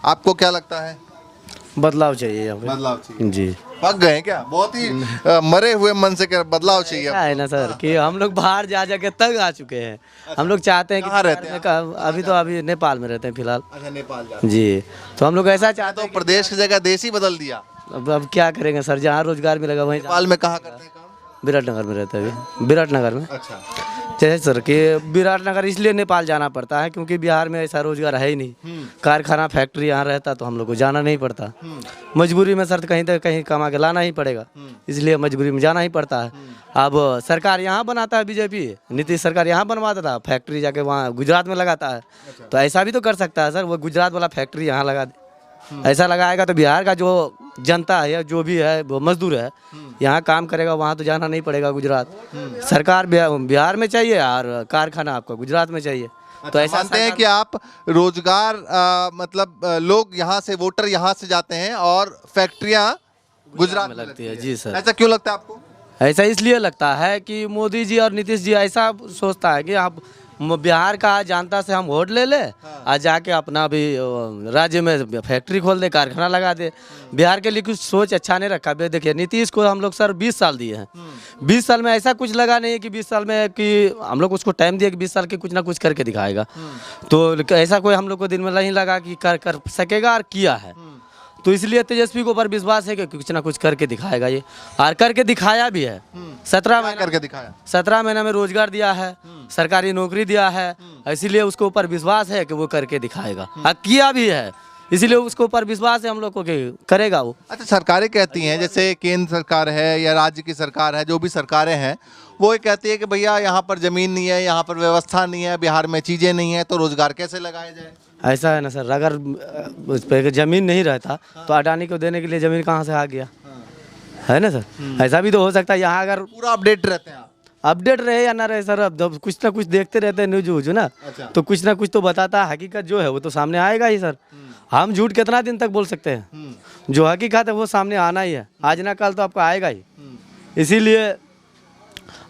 आपको क्या लगता है? बदलाव चाहिए यहाँ पे। बदलाव चाहिए। जी, पक गए क्या? बहुत ही मरे हुए मन से क्या बदलाव चाहिए? क्या है ना सर कि हम लोग बाहर जा जा के तंग आ चुके हैं। हम लोग चाहते हैं कि कहाँ रहते बिहार में अभी नेपाल में रहते हैं फिलहाल। अच्छा, नेपाल जा जी, तो हम लोग ऐसा चाहते तो हैं प्रदेश की जगह देश ही बदल दिया। अब क्या करेंगे सर, जहाँ रोजगार मिलेगा वहीं नेपाल में कहाँ करते हैं काम? विराटनगर में रहते हैं अभी, विराटनगर में। अच्छा, जैसे सर कि विराटनगर इसलिए नेपाल जाना पड़ता है क्योंकि बिहार में ऐसा रोजगार है ही नहीं। कारखाना फैक्ट्री यहाँ रहता तो हम लोग को जाना नहीं पड़ता। मजबूरी में सर कहीं तक कहीं कमा के लाना ही पड़ेगा, इसलिए मजबूरी में जाना ही पड़ता है। अब सरकार यहाँ बनाता है बीजेपी, नीतीश सरकार यहाँ बनवाता था, फैक्ट्री जाके वहाँ गुजरात में लगाता है। तो ऐसा भी तो कर सकता है सर, वो गुजरात वाला फैक्ट्री यहाँ लगा दे। ऐसा लगाएगा तो बिहार का जो जनता है या जो भी है वो मजदूर है यहाँ काम करेगा, वहाँ तो जाना नहीं पड़ेगा गुजरात। सरकार बिहार में चाहिए और कारखाना आपको गुजरात में चाहिए। तो ऐसा मानते हैं कि आप रोजगार मतलब लोग यहाँ से, वोटर यहाँ से जाते हैं और फैक्ट्रियाँ गुजरात में लगती है। जी सर, ऐसा क्यों लगता है आपको? ऐसा इसलिए लगता है कि मोदी जी और नीतीश जी ऐसा सोचता है कि आप बिहार का जनता से हम वोट ले ले और जाके अपना भी राज्य में फैक्ट्री खोल दे, कारखाना लगा दे। बिहार के लिए कुछ सोच अच्छा नहीं रखा। देखिए नीतीश को हम लोग सर 20 साल दिए हैं, 20 साल में ऐसा कुछ लगा नहीं है कि 20 साल में कि हम लोग उसको टाइम दिए कि 20 साल के कुछ ना कुछ करके दिखाएगा। तो ऐसा कोई हम लोग को दिन में नहीं लगा कि कर सकेगा और किया है। तो इसलिए तेजस्वी के ऊपर विश्वास है कि कुछ ना कुछ करके दिखाएगा ये, और करके दिखाया भी है। 17 महीना करके दिखाया, 17 महीना में रोजगार दिया है, सरकारी नौकरी दिया है, इसीलिए उसके ऊपर विश्वास है कि वो करके दिखाएगा, और किया भी है, इसीलिए उसके ऊपर विश्वास है हम लोग को कि करेगा वो। अच्छा, सरकारें कहती हैं, जैसे केंद्र सरकार है या राज्य की सरकार है, जो भी सरकारें हैं वो ये कहती है कि भैया यहाँ पर ज़मीन नहीं है, यहाँ पर व्यवस्था नहीं है, बिहार में चीज़ें नहीं है, तो रोजगार कैसे लगाया जाए? ऐसा है ना सर, अगर उस पर ज़मीन नहीं रहता तो अडानी को देने के लिए ज़मीन कहाँ से आ गया, है ना सर। ऐसा भी तो हो सकता है। यहाँ अगर पूरा अपडेट रहते हैं आप? अपडेट रहे या ना रहे सर, अब कुछ ना कुछ देखते रहते हैं न्यूज वूज ना। अच्छा। तो कुछ ना कुछ तो बताता है, हकीकत जो है वो तो सामने आएगा ही सर। हम झूठ कितना दिन तक बोल सकते हैं, जो हकीकत है वो सामने आना ही है, आज ना कल तो आपको आएगा ही। इसीलिए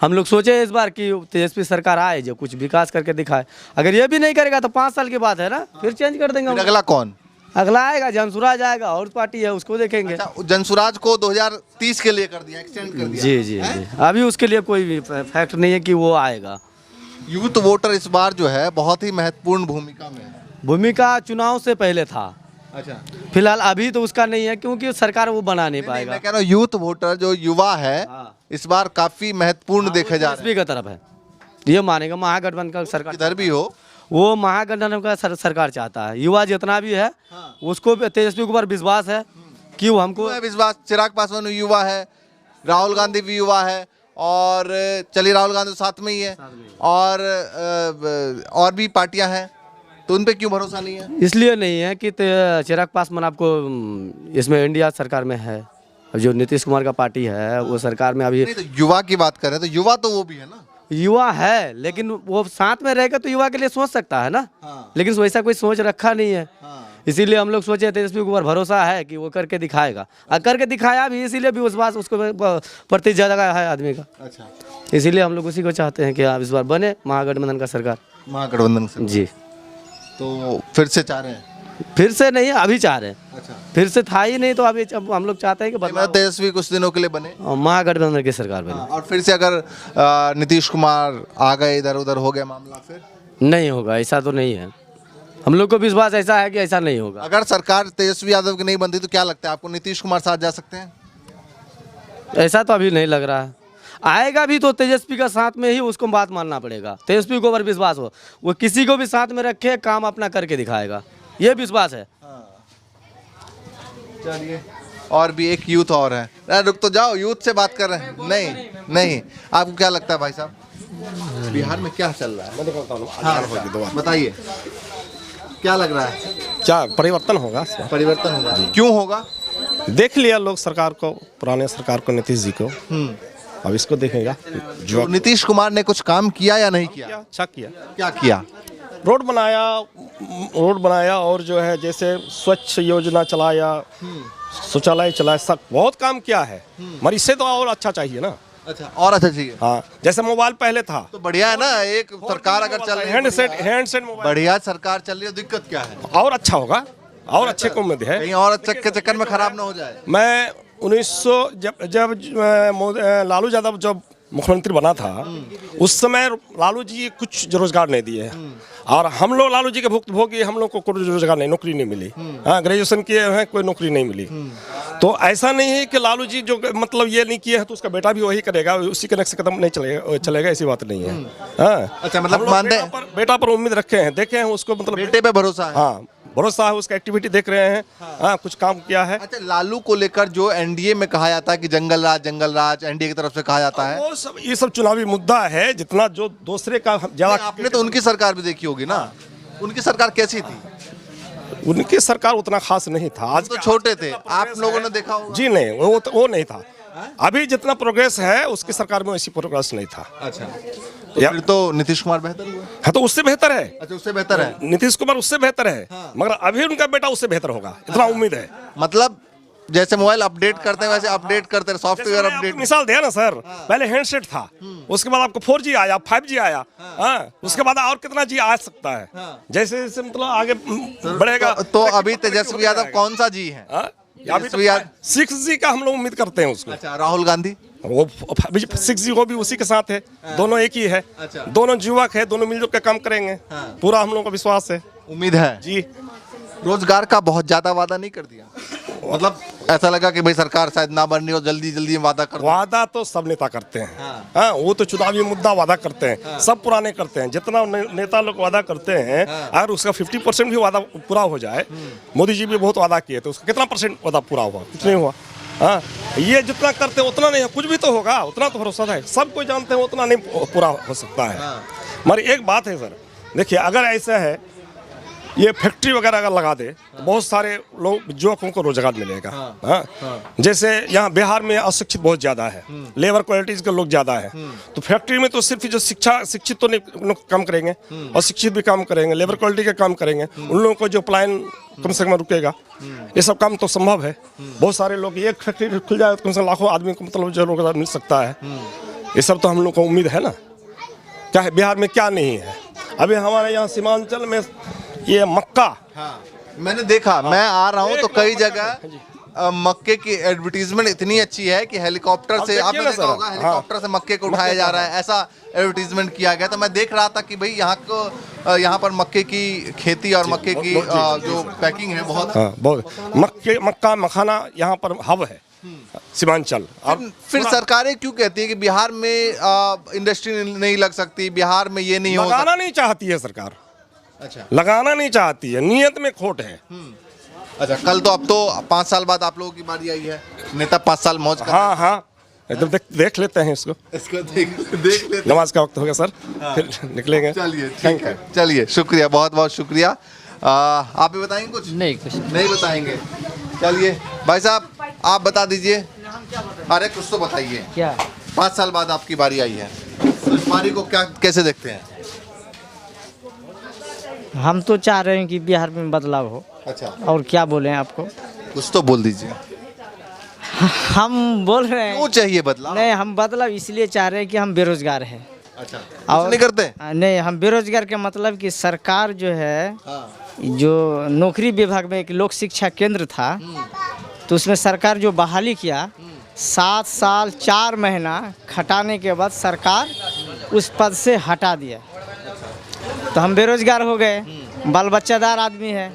हम लोग सोचे इस बार कि तेजस्वी सरकार आए जो कुछ विकास करके दिखाए। अगर ये भी नहीं करेगा तो 5 साल के बाद है ना, फिर चेंज कर देंगे। अगला कौन? अगला आएगा जनसुराज आएगा, और पार्टी है उसको देखेंगे। अच्छा, जनसुराज को 2030 के लिए कर दिया, एक्सटेंड कर दिया। जी जी जी, अभी उसके लिए कोई भी फैक्ट नहीं है कि वो आएगा। यूथ वोटर इस बार जो है बहुत ही महत्वपूर्ण भूमिका में है। भूमिका चुनाव से पहले था, अच्छा, फिलहाल अभी तो उसका नहीं है क्योंकि सरकार वो बना नहीं पाएगा। मैं कह रहा हूँ यूथ वोटर जो युवा है इस बार काफी महत्वपूर्ण देखे जा रहे हैं। का तरफ है, ये मानेगा महागठबंधन का सरकार, इधर भी हो वो महागठबंधन का सरकार चाहता है। युवा जितना भी है उसको तेजस्वी के ऊपर विश्वास है कि वो हमको विश्वास। चिराग पासवान युवा है, राहुल गांधी भी युवा है, और चलिए राहुल गांधी साथ में ही है, और भी पार्टियां हैं, तो उन पे क्यों भरोसा नहीं है? इसलिए नहीं है कि चिराग पासवान आपको इसमें इंडिया सरकार में है, जो नीतीश कुमार का पार्टी है वो सरकार में अभी। तो युवा की बात करें तो युवा तो वो भी है ना, युवा है, लेकिन वो साथ में रहेगा तो युवा के लिए सोच सकता है ना। लेकिन वैसा कोई सोच रखा नहीं है। इसीलिए हम लोग सोचे तेजस्वी के ऊपर भरोसा है कि वो करके दिखाएगा, और करके दिखाया भी, इसीलिए भी विश्वास उसको प्रति ज़्यादा है आदमी का। अच्छा, इसीलिए हम लोग उसी को चाहते हैं कि आप इस बार बने महागठबंधन का सरकार। महागठबंधन से जी, तो फिर से चाह रहे हैं? फिर से नहीं, अभी चाह रहे हैं। अच्छा, फिर से था ही नहीं, तो अभी हम लोग चाहते हैं कि मतलब तेजस्वी कुछ दिनों के लिए बने, महागठबंधन की सरकार बने। और फिर से अगर नीतीश कुमार आ गए, इधर उधर हो गया मामला, फिर नहीं होगा, ऐसा तो नहीं है। हम लोग को विश्वास ऐसा है कि ऐसा नहीं होगा। अगर सरकार तेजस्वी यादव की नहीं बनती तो क्या लगता है आपको, नीतीश कुमार साथ जा सकते हैं? ऐसा तो अभी नहीं लग रहा है। आएगा भी तो तेजस्वी का साथ में ही उसको बात मानना पड़ेगा। तेजस्वी को ऊपर विश्वास हो, वो किसी को भी साथ में रखे, काम अपना करके दिखाएगा, ये विश्वास है। चलिए, और भी एक यूथ और है, रुक तो जाओ, यूथ से बात कर रहे हैं। नहीं नहीं, आपको क्या लगता है भाई साहब, बिहार में क्या चल रहा है? हाँ, बताइए क्या लग रहा है? क्या परिवर्तन होगा? परिवर्तन होगा, क्यों होगा? देख लिया लोग सरकार को, पुराने सरकार को, नीतीश जी को, अब इसको देखेगा। जो नीतीश कुमार ने कुछ काम किया या नहीं किया? अच्छा किया। क्या किया? रोड बनाया और जो है जैसे स्वच्छ योजना चलाया, शौचालय चलाया, सब बहुत काम किया है, मगर इससे तो और अच्छा चाहिए ना। अच्छा, और अच्छा चाहिए। हाँ, जैसे मोबाइल पहले था तो बढ़िया है ना, एक सरकार अगर चल रही है, हैंडसेट मोबाइल, बढ़िया सरकार चल रही है, दिक्कत क्या है? और अच्छा होगा। और अच्छे को उम्मीद है। कहीं और के चक्कर में खराब ना हो जाए। मैं 1900 जब लालू यादव जब मुख्यमंत्री बना था उस समय लालू जी कुछ रोजगार नहीं दिए और हम लोग लालू जी के भुक्तभोगी, हम लोग को कोई रोजगार नहीं, नौकरी नहीं मिली। हाँ, ग्रेजुएशन किए हैं, कोई नौकरी नहीं मिली। तो ऐसा नहीं है कि लालू जी जो मतलब ये नहीं किए हैं तो उसका बेटा भी वही करेगा, उसी के नक्शे कदम नहीं चलेगा, ऐसी बात नहीं है। हाँ, अच्छा, मतलब मानते हैं बेटा पर उम्मीद रखे हैं, देखे हैं उसको, मतलब बेटे पे भरोसा है। हाँ, भरोसा है, उसका एक्टिविटी देख रहे हैं। हाँ, कुछ काम किया है। अच्छा, लालू को लेकर जो एनडीए में कहा जाता है कि जंगल राज एनडीए की तरफ से कहा जाता है, वो सब ये सब चुनावी मुद्दा है। जितना जो दूसरे का ज्यादा, आपने तो उनकी सरकार भी देखी होगी ना, उनकी सरकार कैसी थी? उनकी सरकार उतना खास नहीं था। आज तो छोटे थे, आप लोगों ने देखा होगा। जी नहीं, वो नहीं था। अभी जितना प्रोग्रेस है उसकी सरकार में वैसी प्रोग्रेस नहीं था। अच्छा, तो फिर तो नीतीश कुमार बेहतर हुआ। हाँ, तो उससे बेहतर है। अच्छा, उससे बेहतर है। नीतीश कुमार उससे बेहतर है। मगर अभी उनका बेटा उससे बेहतर होगा, इतना उम्मीद है। मतलब जैसे मोबाइल अपडेट करते हैं वैसे अपडेट करते हैं, सॉफ्टवेयर अपडेट। मिसाल दिया ना सर, पहले हैंडसेट था, उसके बाद आपको 4G आया, 5G आया। हाँ, उसके बाद और कितना जी आ सकता है। जैसे जैसे मतलब आगे बढ़ेगा। तो अभी तेजस्वी यादव कौन सा जी है? अभी तो 6G का हम लोग उम्मीद करते हैं उसको। अच्छा, राहुल गांधी वो 6G वो भी उसी के साथ है। दोनों एक ही है। अच्छा। दोनों युवक है, दोनों मिलजुल के काम करेंगे। पूरा हम लोगों का विश्वास है, उम्मीद है जी। रोजगार का बहुत ज्यादा वादा नहीं कर दिया, मतलब ऐसा लगा कि भाई सरकार शायद ना बननी और जल्दी जल्दी वादा कर। वादा तो सब नेता करते हैं। हाँ, वो तो चुनावी मुद्दा वादा करते हैं। सब पुराने करते हैं, जितना नेता लोग वादा करते हैं। अगर उसका 50% भी वादा पूरा हो जाए, मोदी जी भी बहुत वादा किए थे, उसका कितना परसेंट वादा पूरा हुआ? कुछ नहीं हुआ। हाँ, ये जितना करते हैं उतना नहीं, कुछ भी तो होगा, उतना तो भरोसा है। सब कोई जानते हैं उतना नहीं पूरा हो सकता है। मगर एक बात है सर, देखिए, अगर ऐसा है ये फैक्ट्री वगैरह अगर लगा दे तो बहुत सारे लोग युवकों को रोजगार मिलेगा। हाँ। जैसे यहाँ बिहार में अशिक्षित बहुत ज़्यादा है, लेबर क्वालिटीज़ के लोग ज़्यादा है। तो फैक्ट्री में तो सिर्फ जो शिक्षित तो नहीं काम करेंगे, अशिक्षित भी काम करेंगे, लेबर क्वालिटी का काम करेंगे। उन लोगों को जो पलायन कम से कम रुकेगा, ये सब काम तो संभव है। बहुत सारे लोग, एक फैक्ट्री खुल जाए तो कम से कम लाखों आदमी को मतलब जो रोजगार मिल सकता है। ये सब तो हम लोग को उम्मीद है ना। क्या है बिहार में, क्या नहीं है? अभी हमारे यहाँ सीमांचल में ये मक्का, मैंने देखा, मैं आ रहा हूँ तो कई जगह मक्के की एडवर्टीजमेंट इतनी अच्छी है कि हेलीकॉप्टर से, आपने देखा होगा, हेलीकॉप्टर से मक्के को उठाया जा रहा है, ऐसा एडवर्टीजमेंट किया गया। तो मैं देख रहा था कि भाई यहाँ पर मक्के की खेती और मक्के की जो पैकिंग है बहुत मक्का मखाना यहाँ पर हब है सीमांचल। फिर सरकारें क्यों कहती है कि बिहार में इंडस्ट्री नहीं लग सकती, बिहार में ये नहीं हो सकता? लगाना नहीं चाहती है सरकार। अच्छा, लगाना नहीं चाहती है, नियत में खोट है। अच्छा, कल तो अब तो 5 साल बाद आप लोगों की बारी आई है, नेता 5 साल मौज कर। हाँ हाँ, एकदम देख लेते हैं इसको देख लेते। नमाज का वक्त हो गया सर। फिर निकलेंगे। चलिए, ठीक है, चलिए, शुक्रिया, बहुत बहुत शुक्रिया। आप भी बताएंगे कुछ? नहीं, कुछ नहीं बताएंगे। चलिए भाई साहब, आप बता दीजिए। अरे कुछ तो बताइए। क्या 5 साल बाद आपकी बारी आई है, तो इस बारी को क्या कैसे देखते हैं? हम तो चाह रहे हैं कि बिहार में बदलाव हो। अच्छा, और क्या बोलें आपको? कुछ तो बोल दीजिए। हम बोल रहे क्यों हैं, चाहिए बदलाव? नहीं, हम बदलाव इसलिए चाह रहे हैं कि हम बेरोजगार हैं। अच्छा, कुछ नहीं करते? नहीं, हम बेरोजगार के मतलब कि सरकार जो है, जो नौकरी विभाग में एक लोक शिक्षा केंद्र था, तो उसमें सरकार जो बहाली किया, 7 साल 4 महीना खटाने के बाद सरकार उस पद से हटा दिया। तो हम बेरोजगार हो गए, बाल बच्चादार आदमी है,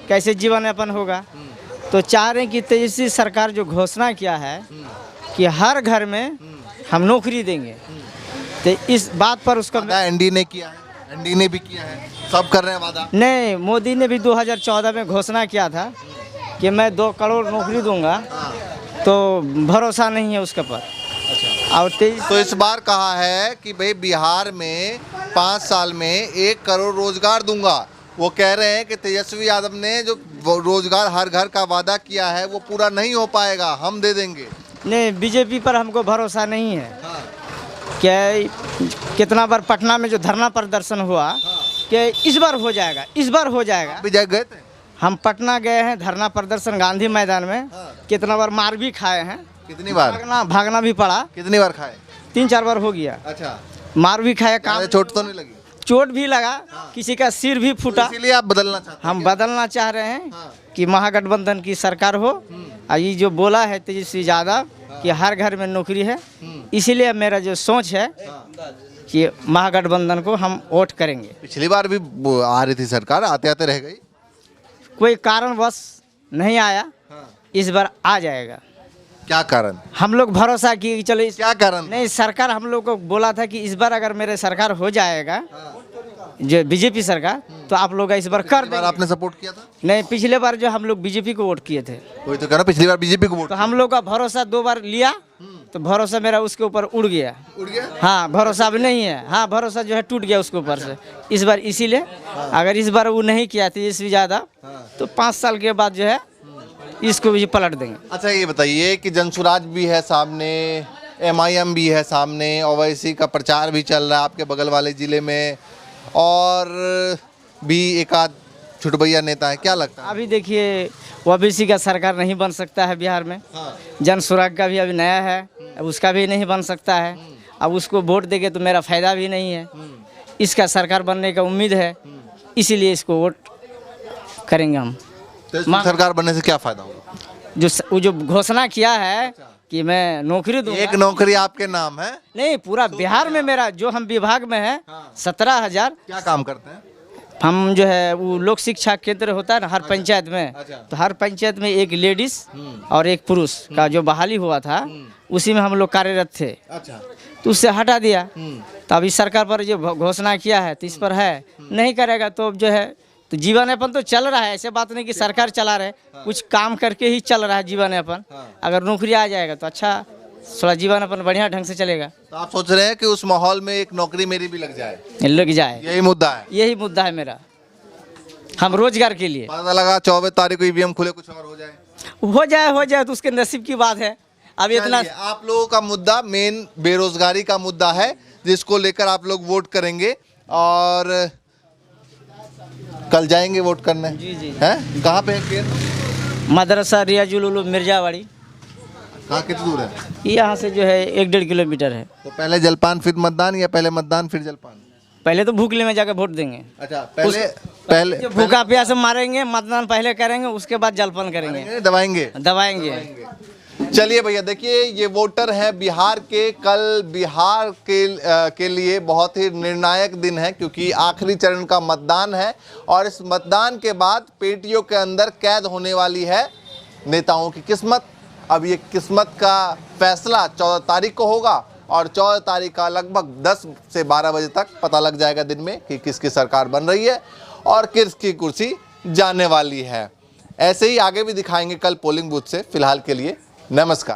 कैसे जीवन यापन होगा? तो चाह रहे हैं कि तेजस्वी सरकार जो घोषणा किया है कि हर घर में हम नौकरी देंगे, तो इस बात पर उसका एनडी ने किया है, एनडी ने भी किया है, सब कर रहे हैं वादा। नहीं, मोदी ने भी 2014 में घोषणा किया था कि मैं 2 करोड़ नौकरी दूंगा, तो भरोसा नहीं है उसके पर। और तो इस बार कहा है कि भाई बिहार में 5 साल में 1 करोड़ रोजगार दूंगा। वो कह रहे हैं कि तेजस्वी यादव ने जो रोजगार हर घर का वादा किया है वो पूरा नहीं हो पाएगा, हम दे देंगे। नहीं, बीजेपी पर हमको भरोसा नहीं है। क्या कितना बार पटना में जो धरना प्रदर्शन हुआ कि इस बार हो जाएगा, इस बार हो जाएगा। विजय गए थे? हम पटना गए हैं, धरना प्रदर्शन गांधी मैदान में। कितना बार मार भी खाए हैं। कितनी बार? भागना भी पड़ा। कितनी बार खाए? 3-4 बार हो गया। अच्छा, मार भी खाया, काम चोट तो नहीं लगी? चोट भी लगा, किसी का सिर भी फूटा। इसीलिए आप बदलना चाहते हैं? हम बदलना चाह रहे हैं कि महागठबंधन की सरकार हो। और ये जो बोला है तेजस्वी यादव कि हर घर में नौकरी है, इसीलिए मेरा जो सोच है कि महागठबंधन को हम वोट करेंगे। पिछली बार भी आ रही थी सरकार, आते आते रह गई। कोई कारणवश नहीं आया, इस बार आ जाएगा। क्या कारण? हम लोग भरोसा किए कि चलो क्या कारण? नहीं, सरकार हम लोग को बोला था कि इस बार अगर मेरे सरकार हो जाएगा, जो बीजेपी सरकार, तो आप लोग इस बार कर पिछली बार देंगे। आपने सपोर्ट किया था? नहीं, पिछले बार जो हम लोग बीजेपी को वोट किए थे, कोई तो कह रहा पिछली बार बीजेपी को वोट तो हम लोग का भरोसा 2 बार लिया, तो भरोसा मेरा उसके ऊपर उड़ गया। उड़ गया। हाँ, भरोसा अब नहीं है। हाँ, भरोसा जो है टूट गया उसके ऊपर से। इस बार इसीलिए अगर इस बार वो नहीं किया तेजस्वी यादव, तो 5 साल के बाद जो है इसको भी पलट देंगे। अच्छा ये बताइए कि जनसुराज भी है सामने, MIM भी है सामने, ओवैसी का प्रचार भी चल रहा है आपके बगल वाले ज़िले में, और भी एक आध छुटभैया नेता है। क्या लगता है? अभी देखिए, ओबीसी का सरकार नहीं बन सकता है बिहार में। जनसुराग का भी अभी नया है, अब उसका भी नहीं बन सकता है। अब उसको वोट देंगे तो मेरा फायदा भी नहीं है। इसका सरकार बनने का उम्मीद है, इसीलिए इसको वोट करेंगे हम। तो इसमें सरकार बनने से क्या फायदा होगा? वो जो घोषणा किया है कि मैं नौकरी दूंगा, एक नौकरी आपके नाम है? नहीं, पूरा बिहार में मेरा जो हम विभाग में है 17,000। क्या काम करते हैं? हम जो है वो लोक शिक्षा केंद्र होता है ना हर पंचायत में, अच्छा। तो हर पंचायत में एक लेडीज और एक पुरुष का जो बहाली हुआ था, उसी में हम लोग कार्यरत थे। अच्छा। तो उससे हटा दिया। तो अभी सरकार पर जो घोषणा किया है, तो इस पर है, नहीं करेगा तो जो है तो जीवन यापन तो चल रहा है। ऐसे बात नहीं कि सरकार चला रहे, कुछ काम करके ही चल रहा है जीवन यापन। अगर नौकरी आ जाएगा तो अच्छा, थोड़ा जीवन यापन बढ़िया ढंग से चलेगा। तो आप सोच रहे हैं कि उस माहौल में एक नौकरी मेरी भी लग जाए? लग जाए, यही मुद्दा है? यही मुद्दा है मेरा। हम रोजगार के लिए, पता लगा 24 तारीख को EVM खुले, कुछ और हो जाए तो उसके नसीब की बात है। अब इतना चलिए, आप लोगों का मुद्दा मेन बेरोजगारी का मुद्दा है, जिसको लेकर आप लोग वोट करेंगे और कल जाएंगे वोट करने। जी जी। हैं? कहाँ पे है केंद्र? मदरसा रियाजुल उलूम मिर्जावाड़ी, कहाँ, कितनी दूर है? यहाँ से जो है 1-1.5 किलोमीटर है। तो पहले जलपान फिर मतदान, या पहले मतदान फिर जलपान? पहले तो भूखले में जाकर वोट देंगे। अच्छा, पहले जो भूखा प्यास मारेंगे, मतदान पहले करेंगे, उसके बाद जलपान करेंगे, दबाएंगे। चलिए भैया, देखिए ये वोटर हैं बिहार के। कल बिहार के लिए बहुत ही निर्णायक दिन है, क्योंकि आखिरी चरण का मतदान है, और इस मतदान के बाद पेटियों के अंदर कैद होने वाली है नेताओं की किस्मत। अब ये किस्मत का फैसला 14 तारीख को होगा, और 14 तारीख का लगभग 10 से 12 बजे तक पता लग जाएगा दिन में कि किसकी सरकार बन रही है और किसकी कुर्सी जाने वाली है। ऐसे ही आगे भी दिखाएंगे कल पोलिंग बूथ से। फिलहाल के लिए नमस्कार।